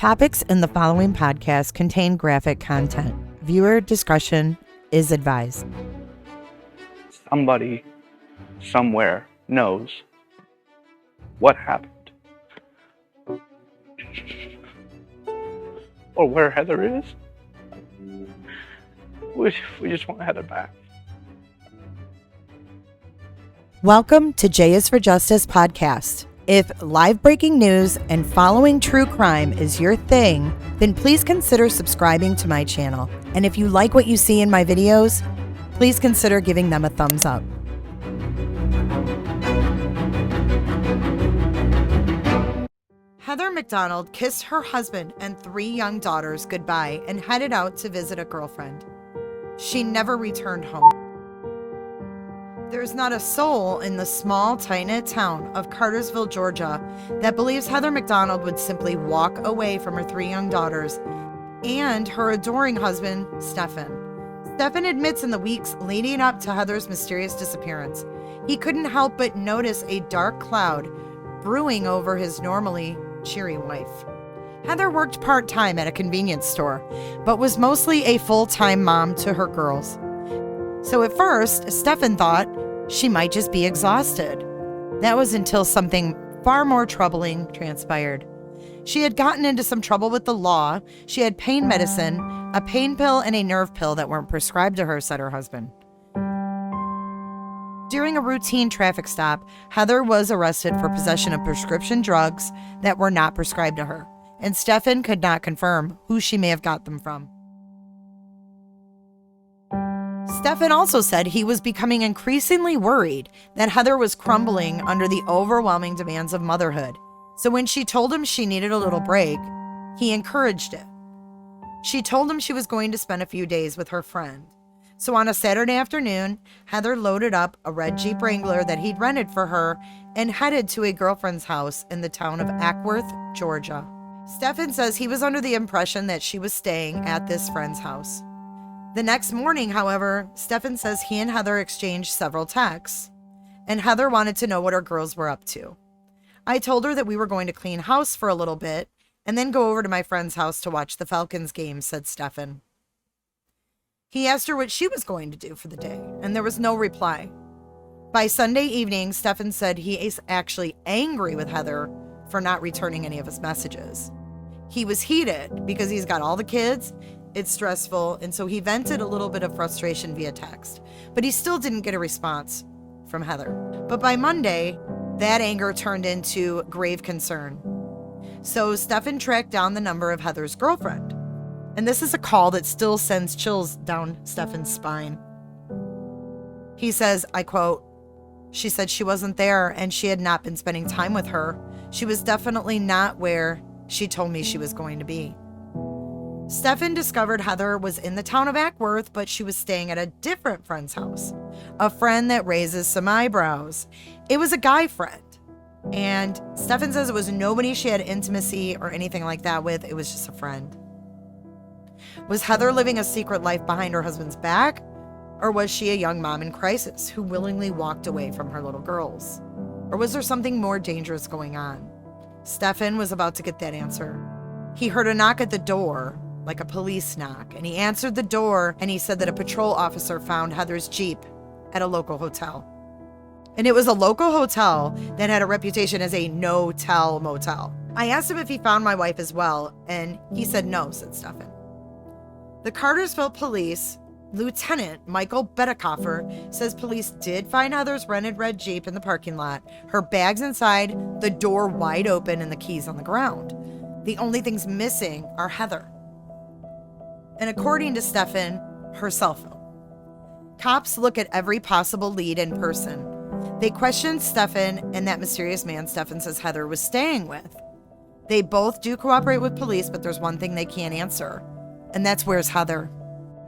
Topics in the following podcast contain graphic content. Viewer discretion is advised. Somebody somewhere knows what happened. Or where Heather is. We just want Heather back. Welcome to J is for Justice podcast. If live breaking news and following true crime is your thing, then please consider subscribing to my channel. And if you like what you see in my videos, please consider giving them a thumbs up. Heather McDonald kissed her husband and 3 young daughters goodbye and headed out to visit a girlfriend. She never returned home. There's not a soul in the small, tight-knit town of Cartersville, Georgia, that believes Heather McDonald would simply walk away from her 3 young daughters and her adoring husband, Stephen. Stephen admits in the weeks leading up to Heather's mysterious disappearance, he couldn't help but notice a dark cloud brewing over his normally cheery wife. Heather worked part-time at a convenience store, but was mostly a full-time mom to her girls. So at first, Stephen thought she might just be exhausted. That was until something far more troubling transpired. She had gotten into some trouble with the law. She had pain medicine, a pain pill, and a nerve pill that weren't prescribed to her, said her husband. During a routine traffic stop, Heather was arrested for possession of prescription drugs that were not prescribed to her, and Stephen could not confirm who she may have got them from. Stephen also said he was becoming increasingly worried that Heather was crumbling under the overwhelming demands of motherhood. So when she told him she needed a little break, he encouraged it. She told him she was going to spend a few days with her friend. So on a Saturday afternoon, Heather loaded up a red Jeep Wrangler that he'd rented for her and headed to a girlfriend's house in the town of Acworth, Georgia. Stephen says he was under the impression that she was staying at this friend's house. The next morning, however, Stephen says he and Heather exchanged several texts, and Heather wanted to know what her girls were up to. I told her that we were going to clean house for a little bit and then go over to my friend's house to watch the Falcons game, said Stephen. He asked her what she was going to do for the day, and there was no reply. By Sunday evening, Stephen said he is actually angry with Heather for not returning any of his messages. He was heated because he's got all the kids. It's stressful, and so he vented a little bit of frustration via text, but he still didn't get a response from Heather. But by Monday, that anger turned into grave concern. So Stephen tracked down the number of Heather's girlfriend, and this is a call that still sends chills down Stephen's spine. He says, I quote, "She said she wasn't there and she had not been spending time with her. She was definitely not where she told me she was going to be." Stephen discovered Heather was in the town of Acworth, but she was staying at a different friend's house, a friend that raises some eyebrows. It was a guy friend, and Stephen says it was nobody she had intimacy or anything like that with. It was just a friend. Was Heather living a secret life behind her husband's back, or was she a young mom in crisis who willingly walked away from her little girls? Or was there something more dangerous going on? Stephen was about to get that answer. He heard a knock at the door, like a police knock, and he answered the door, and he said that a patrol officer found Heather's Jeep at a local hotel. And it was a local hotel that had a reputation as a no-tell motel. I asked him if he found my wife as well, and he said no, said Stephen. The Cartersville police, Lieutenant Michael Bedekoffer, says police did find Heather's rented red Jeep in the parking lot, her bags inside, the door wide open, and the keys on the ground. The only things missing are Heather. And according to Stephen, her cell phone. Cops look at every possible lead in person. They questioned Stephen and that mysterious man Stephen says Heather was staying with. They both do cooperate with police, but there's one thing they can't answer, and that's where's Heather.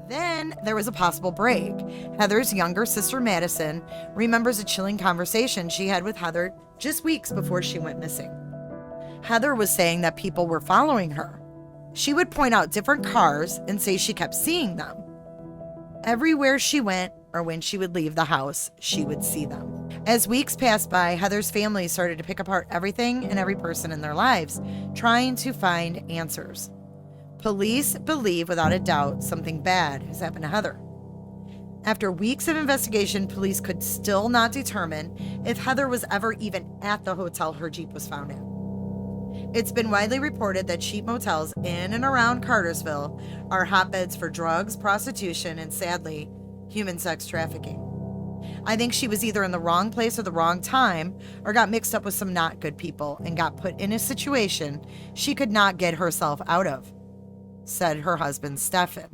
Then there was a possible break. Heather's younger sister, Madison, remembers a chilling conversation she had with Heather just weeks before she went missing. Heather was saying that people were following her. She would point out different cars and say she kept seeing them. Everywhere she went or when she would leave the house, she would see them. As weeks passed by, Heather's family started to pick apart everything and every person in their lives, trying to find answers. Police believe without a doubt something bad has happened to Heather. After weeks of investigation, police could still not determine if Heather was ever even at the hotel her Jeep was found at. It's been widely reported that cheap motels in and around Cartersville are hotbeds for drugs, prostitution, and sadly, human sex trafficking. I think she was either in the wrong place at the wrong time or got mixed up with some not good people and got put in a situation she could not get herself out of, said her husband, Stephen.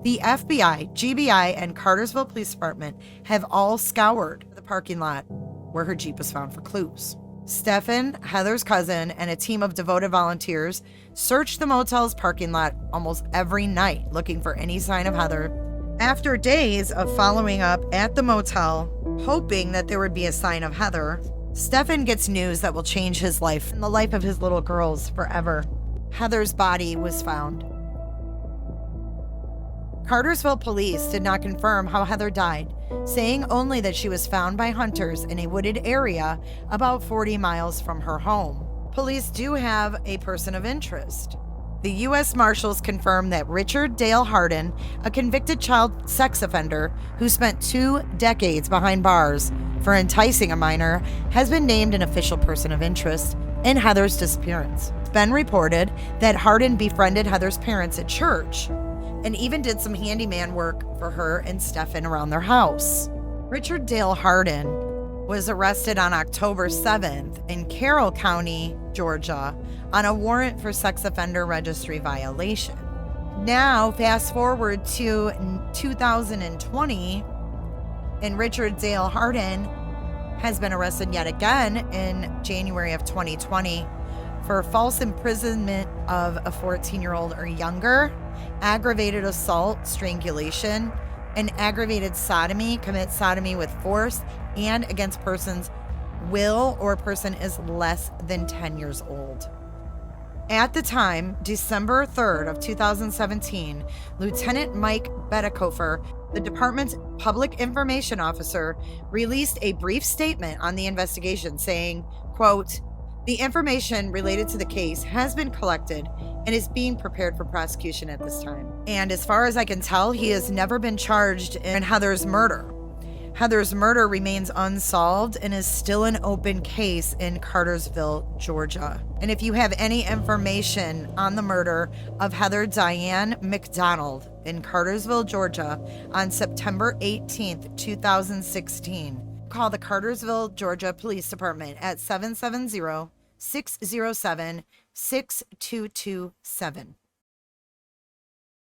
The FBI, GBI, and Cartersville Police Department have all scoured the parking lot where her Jeep was found for clues. Stephen, Heather's cousin, and a team of devoted volunteers searched the motel's parking lot almost every night looking for any sign of Heather. After days of following up at the motel, hoping that there would be a sign of Heather, Stephen gets news that will change his life and the life of his little girls forever. Heather's body was found. Cartersville police did not confirm how Heather died, saying only that she was found by hunters in a wooded area about 40 miles from her home. Police do have a person of interest. The U.S. Marshals confirmed that Richard Dale Hardin, a convicted child sex offender who spent 2 decades behind bars for enticing a minor, has been named an official person of interest in Heather's disappearance. It's been reported that Hardin befriended Heather's parents at church and even did some handyman work for her and Stephen around their house. Richard Dale Hardin was arrested on October 7th in Carroll County, Georgia, on a warrant for sex offender registry violation. Now, fast forward to 2020, and Richard Dale Hardin has been arrested yet again in January of 2020 for false imprisonment of a 14-year-old or younger, aggravated assault, strangulation, and aggravated sodomy, commit sodomy with force and against person's will or person is less than 10 years old. At the time, December 3rd of 2017, Lieutenant Mike Bedekofer, the department's public information officer, released a brief statement on the investigation saying, quote, "The information related to the case has been collected and is being prepared for prosecution at this time. And as far as I can tell, he has never been charged in Heather's murder. Heather's murder remains unsolved and is still an open case in Cartersville, Georgia. And if you have any information on the murder of Heather Diane McDonald in Cartersville, Georgia on September 18th, 2016, call the Cartersville, Georgia Police Department at 770-607-6227.